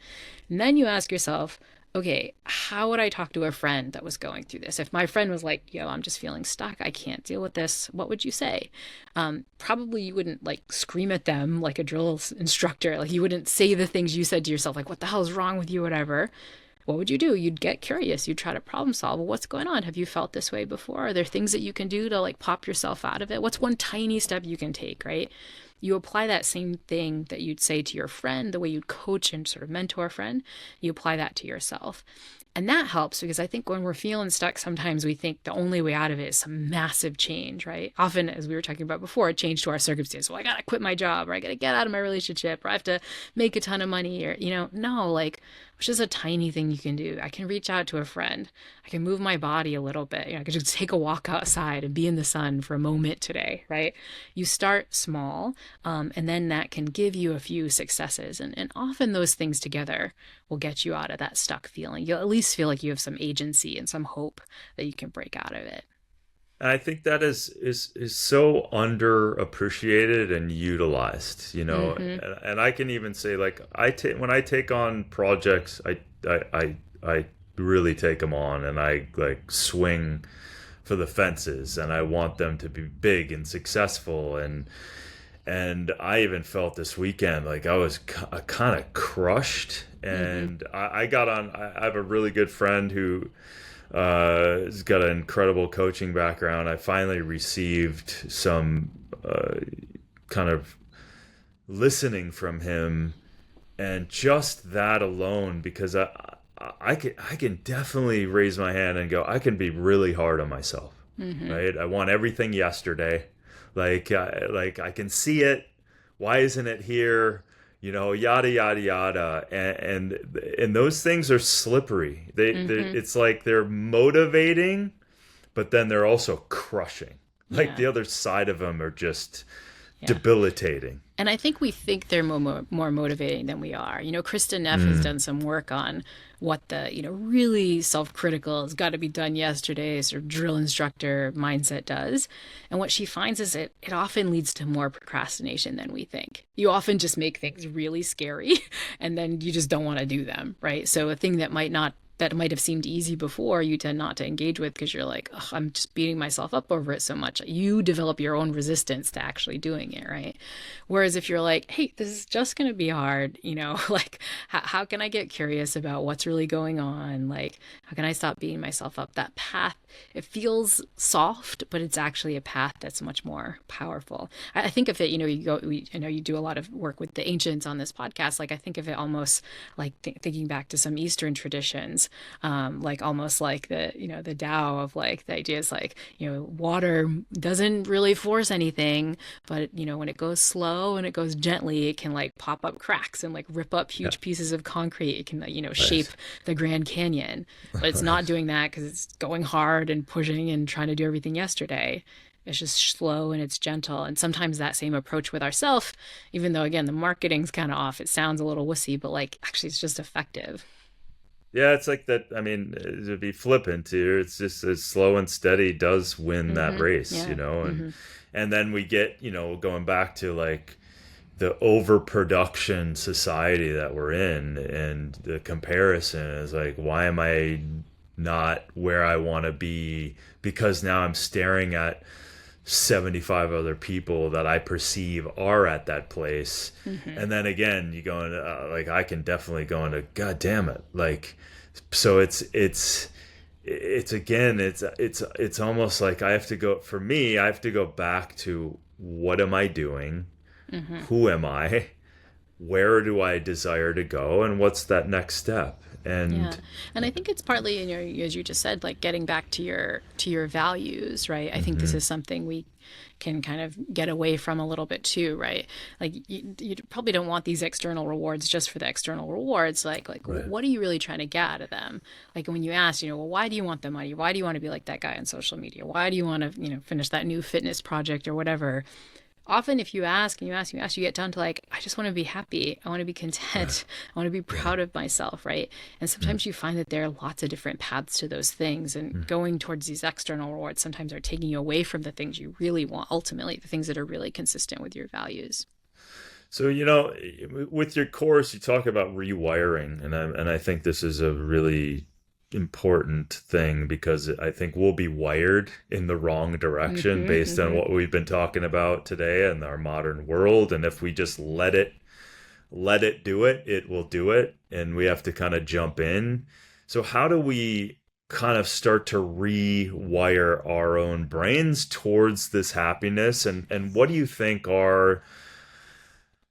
And then you ask yourself, okay, how would I talk to a friend that was going through this? If my friend was like, yo, I'm just feeling stuck, I can't deal with this, what would you say? Probably you wouldn't like scream at them like a drill instructor. Like you wouldn't say the things you said to yourself, like, what the hell is wrong with you, whatever. What would you do? You'd get curious. You'd try to problem solve. Well, what's going on? Have you felt this way before? Are there things that you can do to like pop yourself out of it? What's one tiny step you can take, right? You apply that same thing that you'd say to your friend, the way you'd coach and sort of mentor a friend, you apply that to yourself. And that helps because I think when we're feeling stuck, sometimes we think the only way out of it is some massive change, right? Often, as we were talking about before, a change to our circumstance. Well, I got to quit my job, or I got to get out of my relationship, or I have to make a ton of money, or, no, like, which is a tiny thing you can do. I can reach out to a friend. I can move my body a little bit. I can just take a walk outside and be in the sun for a moment today, right? You start small, and then that can give you a few successes. And often those things together will get you out of that stuck feeling. You'll at least feel like you have some agency and some hope that you can break out of it. And I think that is so underappreciated and utilized, and I can even say like when I take on projects, I really take them on and I like swing for the fences and I want them to be big and successful and I even felt this weekend like I was kind of crushed and I got on. I have a really good friend who has got an incredible coaching background. I finally received some kind of listening from him, and just that alone, because I can definitely raise my hand and go, I can be really hard on myself, right? I want everything yesterday, like I can see it. Why isn't it here? Yada yada yada, and those things are slippery. It's like they're motivating, but then they're also crushing. Like the other side of them are just debilitating. And I think we think they're more motivating than we are. Kristen Neff has done some work on what the, really self-critical, has got to be done yesterday, sort of drill instructor mindset does. And what she finds is it often leads to more procrastination than we think. You often just make things really scary and then you just don't want to do them, right? So a thing that might have seemed easy before, you tend not to engage with because you're like, oh, I'm just beating myself up over it so much. You develop your own resistance to actually doing it, right? Whereas if you're like, hey, this is just going to be hard, like, how can I get curious about what's really going on? Like, how can I stop beating myself up? That path, it feels soft, but it's actually a path that's much more powerful. I think of it, I know you do a lot of work with the ancients on this podcast. Like, I think of it almost like thinking back to some Eastern traditions. Like almost like the Tao of like the idea is like, water doesn't really force anything, but when it goes slow and it goes gently, it can like pop up cracks and like rip up huge pieces of concrete. It can, shape the Grand Canyon, but it's not doing that because it's going hard and pushing and trying to do everything yesterday. It's just slow and it's gentle. And sometimes that same approach with ourselves, even though again, the marketing's kind of off, it sounds a little wussy, but like actually it's just effective. Yeah, it's like that. I mean, to be flippant here, it's just as slow and steady does win that race, and then we get, going back to like the overproduction society that we're in, and the comparison is like, why am I not where I want to be? Because now I'm staring at 75 other people that I perceive are at that place. And then again, you go into like, I can definitely go into, God damn it. Like, so it's again, it's almost like I have to go back to what am I doing? Who am I? where do I desire to go and what's that next step? Yeah. And And I think it's partly, as you just said, like getting back to your values, right? I think this mhm, is something we can kind of get away from a little bit too, right? Like you probably don't want these external rewards just for the external rewards. Like right. what are you really trying to get out of them? Like when you ask, well, why do you want the money? Why do you want to be like that guy on social media? Why do you want to, finish that new fitness project or whatever? Often if you ask and you get down to like, I just want to be happy, I want to be Right. content, I want to be Right. proud of myself, right? And Mm, sometimes you find that there are lots of different paths to those things, and mm. going towards these external rewards sometimes are taking you away from the things you really want, ultimately the things that are really consistent with your values. So, with your course, you talk about rewiring, and I think this is a really important thing because I think we'll be wired in the wrong direction Mm-hmm, based on mm-hmm. what we've been talking about today in our modern world. And if we just let it do it, it will do it, and we have to kind of jump in. So, how do we kind of start to rewire our own brains towards this happiness? And what do you think are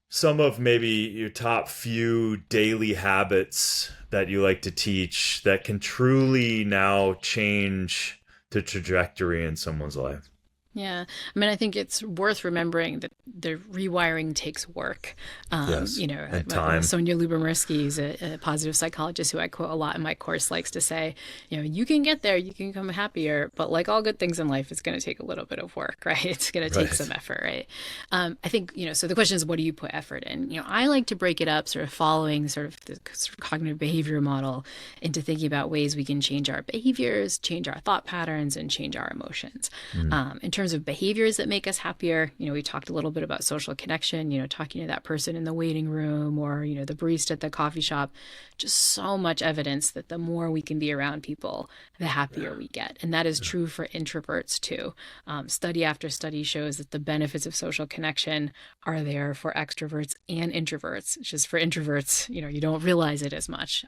some of maybe your top few daily habits that you like to teach that can truly now change the trajectory in someone's life? Yeah. I mean, I think it's worth remembering that the rewiring takes work. Yes. And time. Sonia Lyubomirsky is a positive psychologist who I quote a lot in my course, likes to say, you can get there, you can become happier, but like all good things in life, it's going to take a little bit of work, right? It's going to take some Right. effort, right? I think, so the question is, what do you put effort in? I like to break it up, sort of following sort of the sort of cognitive behavior model into thinking about ways we can change our behaviors, change our thought patterns, and change our emotions. Mm, In terms of behaviors that make us happier, we talked a little bit about social connection, talking to that person in the waiting room or, the barista at the coffee shop. Just so much evidence that the more we can be around people, the happier we get. And that is true for introverts too. Study after study shows that the benefits of social connection are there for extroverts and introverts. It's just for introverts, you don't realize it as much.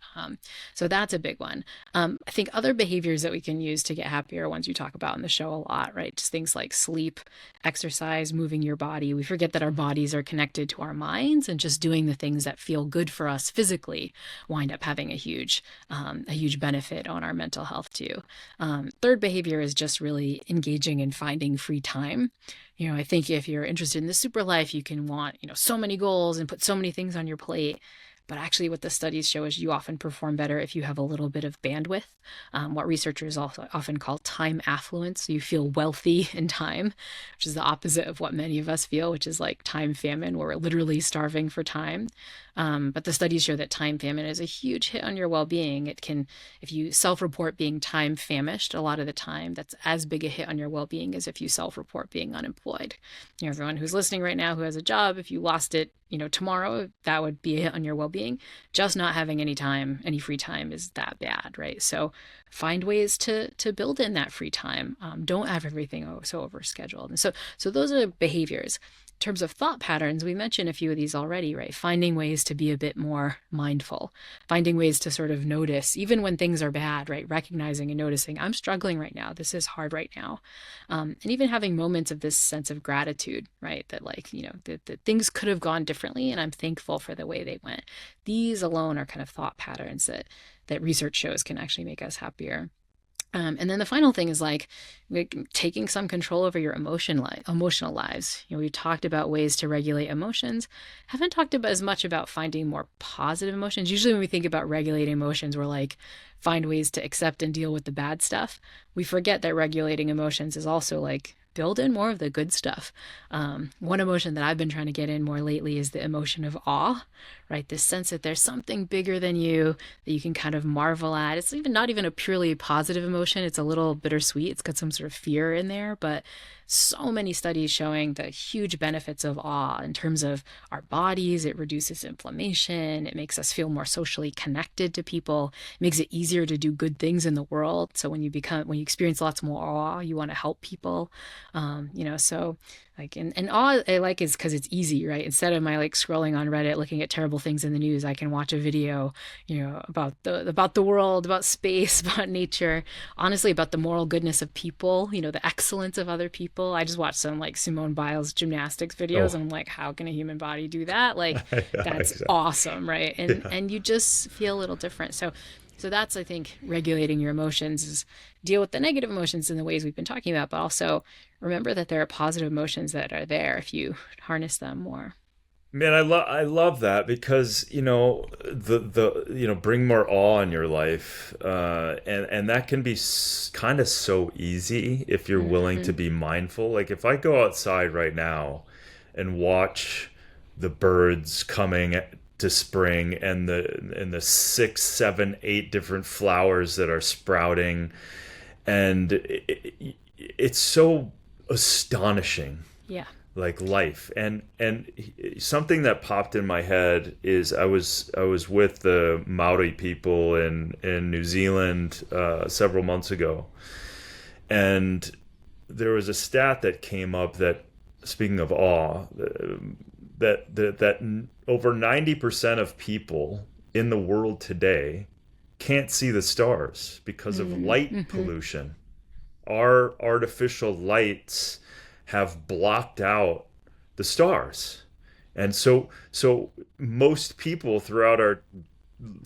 So that's a big one. I think other behaviors that we can use to get happier, ones you talk about in the show a lot, right? Just things like sleep, exercise, moving your body. We forget that our bodies are connected to our minds, and just doing the things that feel good for us physically wind up having a huge benefit on our mental health too. Third behavior is just really engaging and finding free time. I think if you're interested in the super life, you can want, so many goals and put so many things on your plate. But actually, what the studies show is you often perform better if you have a little bit of bandwidth, what researchers also often call time affluence. So you feel wealthy in time, which is the opposite of what many of us feel, which is like time famine, where we're literally starving for time. But the studies show that time famine is a huge hit on your well being. It can, if you self report being time famished a lot of the time, that's as big a hit on your well being as if you self report being unemployed. Everyone who's listening right now who has a job, if you lost it, tomorrow, that would be a hit on your well being. Just not having any time, any free time is that bad, right? So find ways to build in that free time. Don't have everything so overscheduled. And so those are behaviors. In terms of thought patterns, we mentioned a few of these already, right? Finding ways to be a bit more mindful, finding ways to sort of notice, even when things are bad, right? Recognizing and noticing, I'm struggling right now. This is hard right now. And even having moments of this sense of gratitude, right? That like, that things could have gone differently, and I'm thankful for the way they went. These alone are kind of thought patterns that research shows can actually make us happier. And then the final thing is like taking some control over your emotional lives. We talked about ways to regulate emotions. Haven't talked about as much about finding more positive emotions. Usually, when we think about regulating emotions, we're like find ways to accept and deal with the bad stuff. We forget that regulating emotions is also like build in more of the good stuff. One emotion that I've been trying to get in more lately is the emotion of awe, right? This sense that there's something bigger than you that you can kind of marvel at. It's even not even a purely positive emotion. It's a little bittersweet. It's got some sort of fear in there, but so many studies showing the huge benefits of awe in terms of our bodies. It reduces inflammation. It makes us feel more socially connected to people. It makes it easier to do good things in the world. So when you experience lots more awe, you want to help people. So Like, and all I like is because it's easy, right? Instead of my like scrolling on Reddit looking at terrible things in the news, I can watch a video, about the world, about space, about nature, honestly, about the moral goodness of people, the excellence of other people. I just watched some like Simone Biles gymnastics videos, Oh, and I'm like, how can a human body do that? Like, yeah, that's exactly. awesome, right? And Yeah. and you just feel a little different. So that's, I think, regulating your emotions is deal with the negative emotions in the ways we've been talking about, but also remember that there are positive emotions that are there if you harness them more. Man, I love that because the bring more awe in your life, and that can be kind of so easy if you're willing to Hmm. be mindful. Like if I go outside right now and watch the birds coming to spring and the six, seven, eight different flowers that are sprouting, and it's so astonishing, Yeah. like life. And something that popped in my head is I was with the Maori people in New Zealand several months ago, and there was a stat that came up that, speaking of awe, that over 90% of people in the world today can't see the stars because of light Mm-hmm. pollution. Our artificial lights have blocked out the stars. And so most people throughout our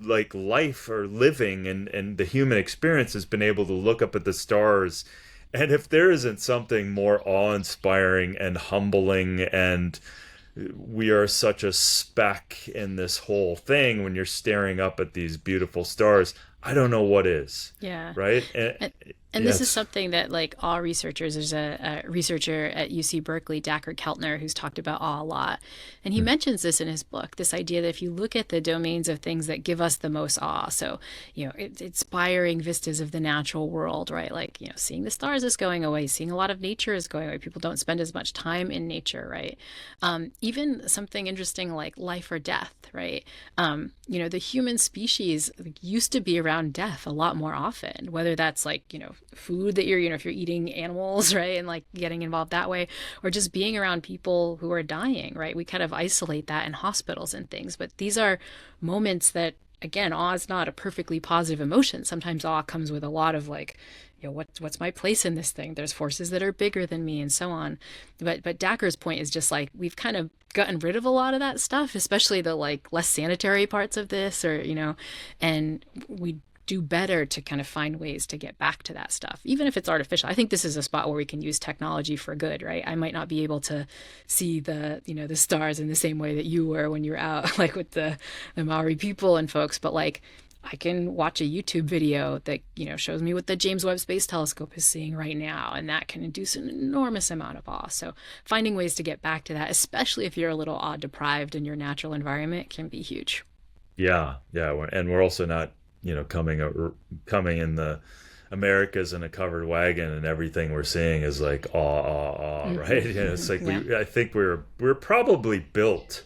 like life or living and the human experience has been able to look up at the stars, and if there isn't something more awe-inspiring and humbling, and we are such a speck in this whole thing when you're staring up at these beautiful stars, I don't know what is, Yeah. right? And And, and this is yes. something that, like all researchers, there's a researcher at UC Berkeley, Dacher Keltner, who's talked about awe a lot. And he mentions this in his book, this idea that if you look at the domains of things that give us the most awe, so, inspiring vistas of the natural world, right? Like, seeing the stars is going away, seeing a lot of nature is going away. People don't spend as much time in nature, right? Even something interesting like life or death, right? The human species used to be around death a lot more often, whether that's like, food that if you're eating animals, right? And like getting involved that way, or just being around people who are dying, right? We kind of isolate that in hospitals and things. But these are moments that, again, awe is not a perfectly positive emotion. Sometimes awe comes with a lot of like, what's my place in this thing? There's forces that are bigger than me, and so on. But Dacker's point is just like we've kind of gotten rid of a lot of that stuff, especially the like less sanitary parts of this, or and we do better to kind of find ways to get back to that stuff, even if it's artificial. I think this is a spot where we can use technology for good, right? I might not be able to see the stars in the same way that you were when you were out, like with the Maori people and folks, but like I can watch a YouTube video that, shows me what the James Webb Space Telescope is seeing right now, and that can induce an enormous amount of awe. So finding ways to get back to that, especially if you're a little awe deprived in your natural environment, can be huge. Yeah, yeah, and we're also not, coming in the Americas in a covered wagon, and everything we're seeing is like awe, awe, awe, right? It's like Yeah. I think we're probably built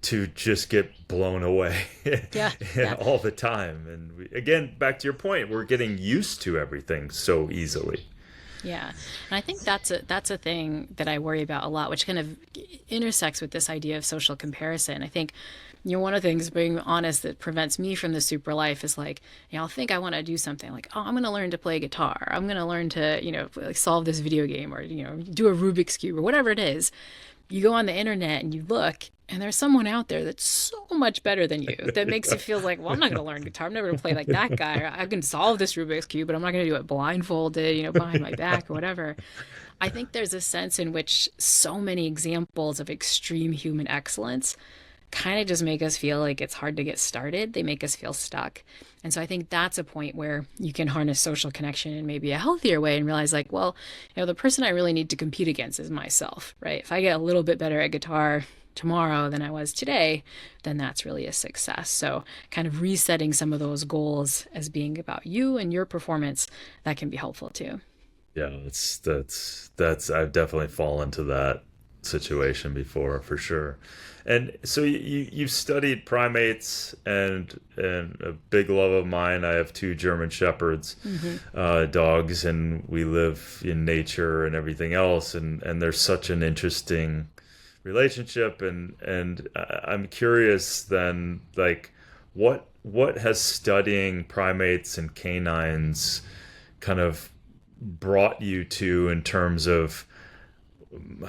to just get blown away Yeah. Yeah. all the time. And again, back to your point, we're getting used to everything so easily. Yeah. And I think that's a thing that I worry about a lot, which kind of intersects with this idea of social comparison. I think, one of the things, being honest, that prevents me from the super life is like, I'll think I want to do something like, oh, I'm going to learn to play guitar. I'm going to learn to, like solve this video game, or, do a Rubik's Cube or whatever it is. You go on the internet and you look, and there's someone out there that's so much better than you that makes you feel like, well, I'm not going to learn guitar. I'm never going to play like that guy. Or I can solve this Rubik's Cube, but I'm not going to do it blindfolded, behind my back or whatever. I think there's a sense in which so many examples of extreme human excellence kind of just make us feel like it's hard to get started. They make us feel stuck. And so I think that's a point where you can harness social connection in maybe a healthier way and realize like, well, the person I really need to compete against is myself, right? If I get a little bit better at guitar tomorrow than I was today, then that's really a success. So kind of resetting some of those goals as being about you and your performance, that can be helpful too. Yeah, that's I've definitely fallen to that situation before, for sure. And so you've studied primates, and a big love of mine. I have two German shepherds, Hmm. dogs, and we live in nature and everything else. And there's such an interesting relationship. And I'm curious then, like, what has studying primates and canines kind of brought you to in terms of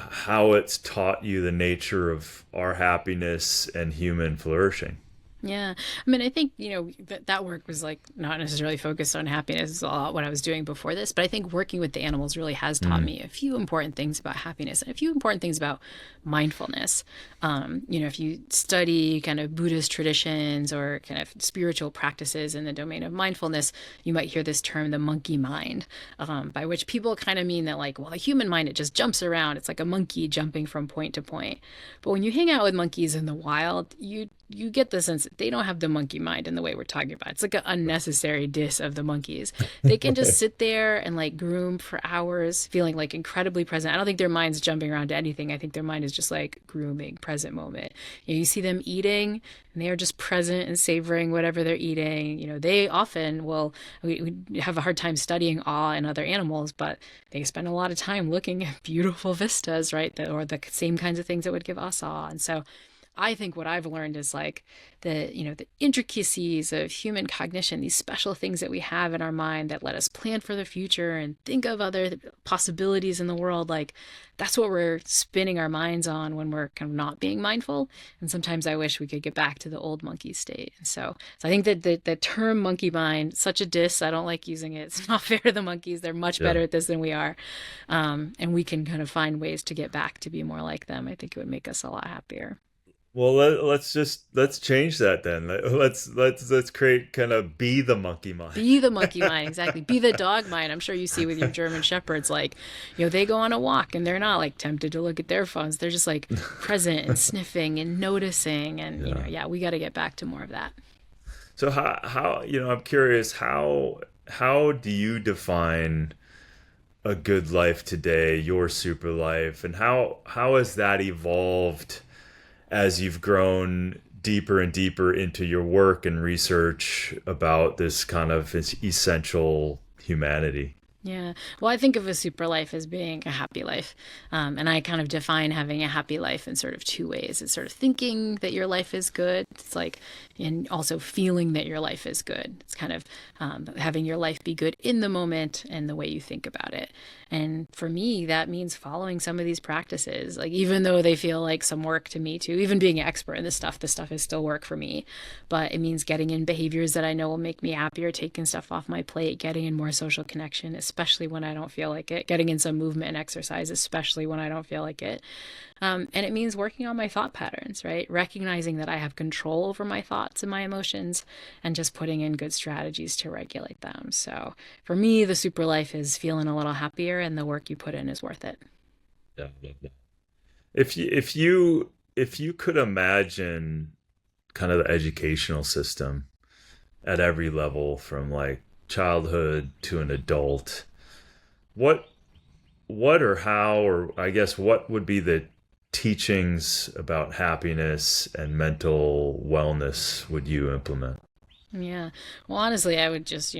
how it's taught you the nature of our happiness and human flourishing. Yeah. I mean, I think, that work was like not necessarily focused on happiness a lot what I was doing before this, but I think working with the animals really has taught Mm. me a few important things about happiness and a few important things about mindfulness. If you study kind of Buddhist traditions or kind of spiritual practices in the domain of mindfulness, you might hear this term, the monkey mind, by which people kind of mean that, like, well, the human mind, it just jumps around. It's like a monkey jumping from point to point. But when you hang out with monkeys in the wild, you get the sense that they don't have the monkey mind in the way we're talking about. It's like an unnecessary diss of the monkeys. They can just sit there and like groom for hours, feeling like incredibly present. I don't think their mind's jumping around to anything. I think their mind is just like grooming, present moment. You see them eating, and they are just present and savoring whatever they're eating. They often will, we have a hard time studying awe in other animals, but they spend a lot of time looking at beautiful vistas, right? Or the same kinds of things that would give us awe. And so I think what I've learned is like the intricacies of human cognition, these special things that we have in our mind that let us plan for the future and think of other possibilities in the world. Like, that's what we're spinning our minds on when we're kind of not being mindful. And sometimes I wish we could get back to the old monkey state. And so I think that the term monkey mind, such a diss. I don't like using it. It's not fair to the monkeys. They're much Yeah. better at this than we are. And we can kind of find ways to get back to be more like them. I think it would make us a lot happier. Well, let's change that then. Let's create kind of be the monkey mind. Be the monkey mind, exactly. Be the dog mind. I'm sure you see with your German shepherds, like, they go on a walk and they're not like tempted to look at their phones. They're just like present and sniffing and noticing. And, Yeah. yeah, we got to get back to more of that. So how I'm curious, how do you define a good life today, your super life, and how has that evolved as you've grown deeper and deeper into your work and research about this kind of essential humanity? Yeah. Well, I think of a super life as being a happy life. And I kind of define having a happy life in sort of two ways. It's sort of thinking that your life is good. It's like, and also feeling that your life is good. It's kind of having your life be good in the moment and the way you think about it. And for me, that means following some of these practices. Like, even though they feel like some work to me too, even being an expert in this stuff is still work for me. But it means getting in behaviors that I know will make me happier, taking stuff off my plate, getting in more social connection, especially when I don't feel like it, getting in some movement and exercise, especially when I don't feel like it. And it means working on my thought patterns, right? Recognizing that I have control over my thoughts and my emotions and just putting in good strategies to regulate them. So for me, the super life is feeling a little happier, and the work you put in is worth it. Yeah, yeah, yeah. If you could imagine kind of the educational system at every level from like childhood to an adult, what what or how, or I guess what would be the teachings about happiness and mental wellness would you implement? Yeah. Well, honestly, I would just,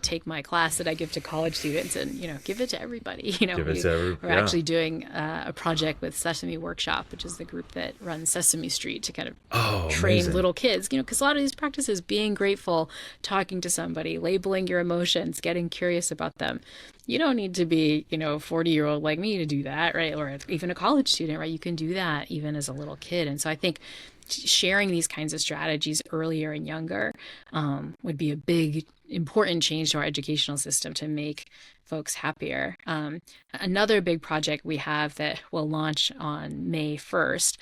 take my class that I give to college students and, give it to everybody. Give it to every, We're yeah. actually doing a project with Sesame Workshop, which is the group that runs Sesame Street, to kind of Oh, train amazing. little kids, because a lot of these practices, being grateful, talking to somebody, labeling your emotions, getting curious about them. You don't need to be, 40-year-old like me to do that, right? Or even a college student, right? You can do that even as a little kid. And so I think sharing these kinds of strategies earlier and younger would be a big, important change to our educational system to make folks happier. Another big project we have that will launch on May 1st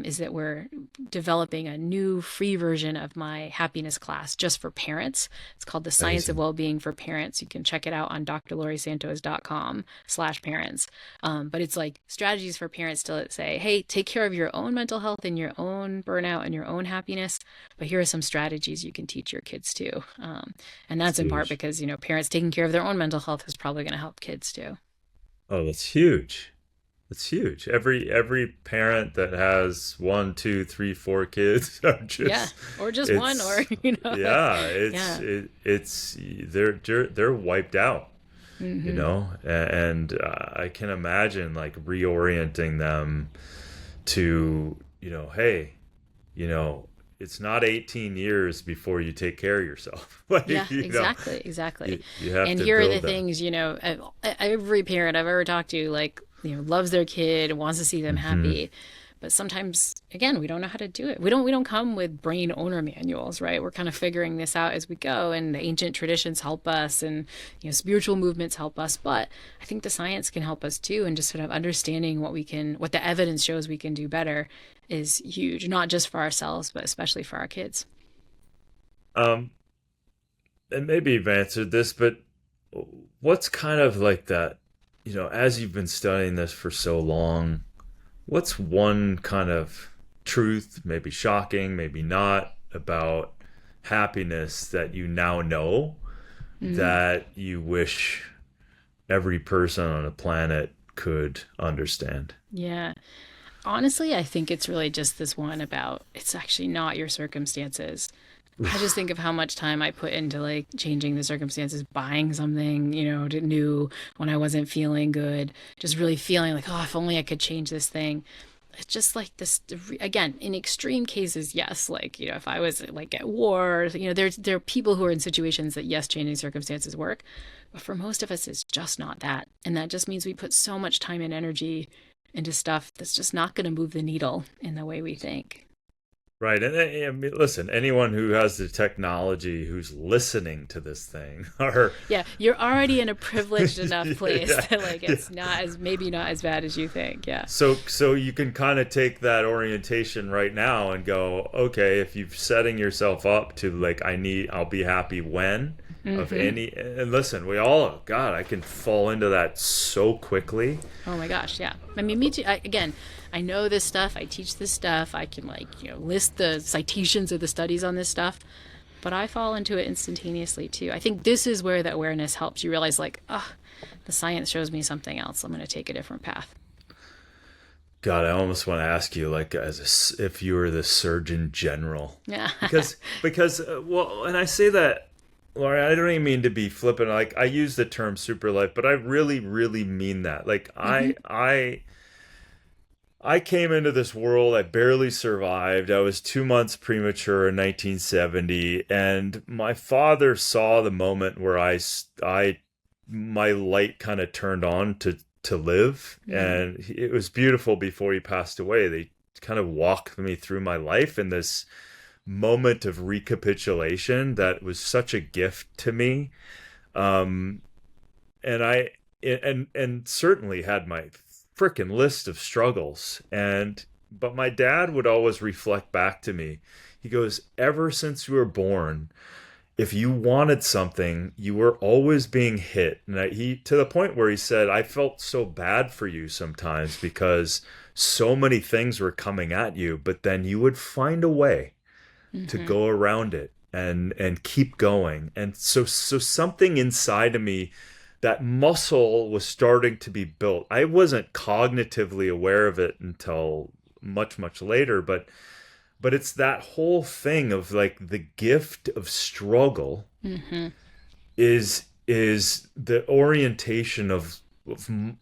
is that we're developing a new free version of my happiness class just for parents. It's called The Science of Amazing. Wellbeing for Parents. You can check it out on drlauriesantos.com/parents. But it's like strategies for parents to say, hey, take care of your own mental health and your own burnout and your own happiness. But here are some strategies you can teach your kids too. And It's that's in part huge. because, parents taking care of their own mental health is probably going to help kids too. Oh, that's huge. It's huge. Every parent that has one, two, three, four kids are Yeah, just or just one, or it's yeah, yeah. it's they're wiped out, you Hmm. know, and I can imagine like reorienting them to, hey, you know, it's not 18 years before you take care of yourself. Like, Yeah, exactly, exactly. you have And to here are the build that. things, every parent I've ever talked to, like, loves their kid, wants to see them Hmm. happy. But sometimes, again, we don't know how to do it. We don't come with brain owner manuals, right? We're kind of figuring this out as we go, and the ancient traditions help us, and spiritual movements help us. But I think the science can help us too, and just sort of understanding what the evidence shows we can do better is huge, not just for ourselves, but especially for our kids. Um, and maybe you've answered this, but what's kind of like that, as you've been studying this for so long, what's one kind of truth, maybe shocking, maybe not, about happiness that you now know Mm-hmm. that you wish every person on the planet could understand? Yeah. Honestly, I think it's really just this one about it's actually not your circumstances. I just Oof. think of how much time I put into like changing the circumstances, buying something, new when I wasn't feeling good, just really feeling like, oh, if only I could change this thing. It's just like this again, in extreme cases, yes, like, if I was like at war, there are people who are in situations that yes, changing circumstances work, but for most of us it's just not that. And that just means we put so much time and energy into stuff that's just not going to move the needle in the way we think. Right. And I mean, listen, anyone who has the technology who's listening to this thing are, Yeah, you're already in a privileged enough place yeah, that like yeah. it's not as maybe not as bad as you think. Yeah. So you can kind of take that orientation right now and go, okay, if you're setting yourself up to like, I'll be happy when of Mm-hmm. any, and listen, God, I can fall into that so quickly. Oh my gosh, yeah. I mean, me too. Again, I know this stuff. I teach this stuff. I can like list the citations of the studies on this stuff, but I fall into it instantaneously too. I think this is where the awareness helps you realize like, oh, the science shows me something else. I'm going to take a different path. God, I almost want to ask you, like, if you were the Surgeon General, Yeah. well, and I say that, Laurie, I don't even mean to be flippant. Like, I use the term super life, but I really, really mean that. Like, Hmm. I came into this world. I barely survived. I was 2 months premature in 1970, and my father saw the moment where my light kind of turned on to live, Mm. and it was beautiful before he passed away. They kind of walked me through my life in this moment of recapitulation that was such a gift to me. Um, and and certainly had my frickin' list of struggles. But my dad would always reflect back to me. He goes, ever since you were born, if you wanted something, you were always being hit. And he, to the point where he said, I felt so bad for you sometimes because so many things were coming at you, but then you would find a way to Hmm. go around it and keep going. And so something inside of me, that muscle was starting to be built. I wasn't cognitively aware of it until much later, but it's that whole thing of like the gift of struggle Hmm. is the orientation of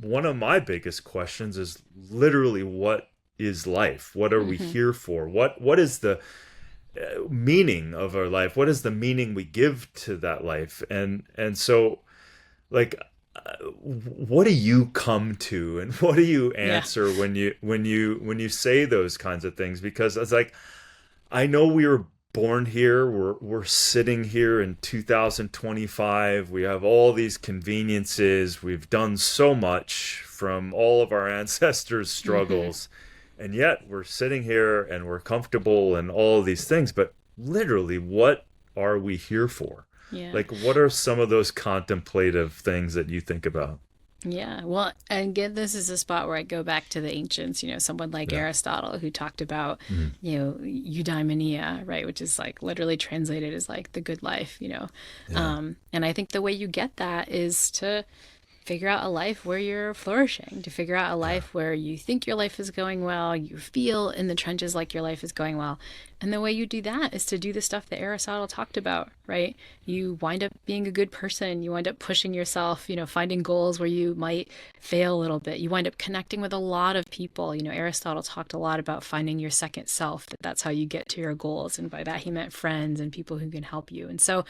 one of my biggest questions is literally, what is life? What are we Hmm. here for? What is the meaning of our life? What is the meaning we give to that life? And so, like, what do you come to, and what do you Yeah. answer when you say those kinds of things? Because it's like, I know we were born here. We're sitting here in 2025. We have all these conveniences. We've done so much from all of our ancestors' Hmm. struggles. And yet we're sitting here and we're comfortable and all of these things, but literally, what are we here for? Yeah. Like, what are some of those contemplative things that you think about? Yeah, well, and again, this is a spot where I go back to the ancients, someone like Yeah. Aristotle who talked about, Mm. eudaimonia, right, which is like literally translated as like the good life. Yeah. And I think the way you get that is to figure out a life where you're flourishing, to figure out a Yeah. life where you think your life is going well, you feel in the trenches like your life is going well. And the way you do that is to do the stuff that Aristotle talked about, right? You wind up being a good person. You wind up pushing yourself, finding goals where you might fail a little bit. You wind up connecting with a lot of people. Aristotle talked a lot about finding your second self, that that's how you get to your goals. And by that, he meant friends and people who can help you. And so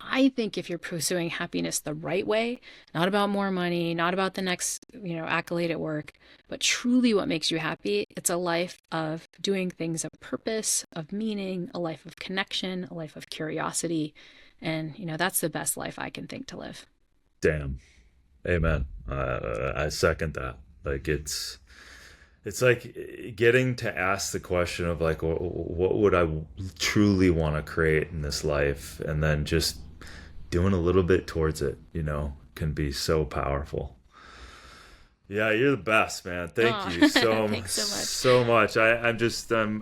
I think if you're pursuing happiness the right way, not about more money, not about the next, accolade at work, but truly what makes you happy, it's a life of doing things of purpose, of meaning, a life of connection, a life of curiosity. And, that's the best life I can think to live. Damn. Amen. I second that. Like it's like getting to ask the question of like what would I truly want to create in this life, and then just doing a little bit towards it, can be so powerful. Yeah, you're the best, man. Thank Oh, you thanks so much. so much.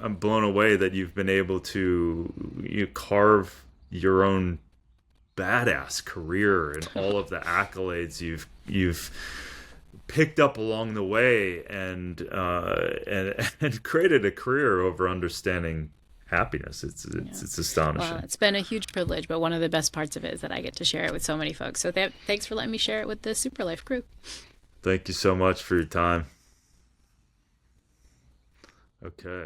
I'm blown away that you've been able to carve your own badass career and all of the accolades you've picked up along the way, and and created a career over understanding happiness. Yeah. It's Well, astonishing. it's been a huge privilege, but one of the best parts of it is that I get to share it with so many folks. So thanks for letting me share it with the Super Life crew. Thank you so much for your time. Okay.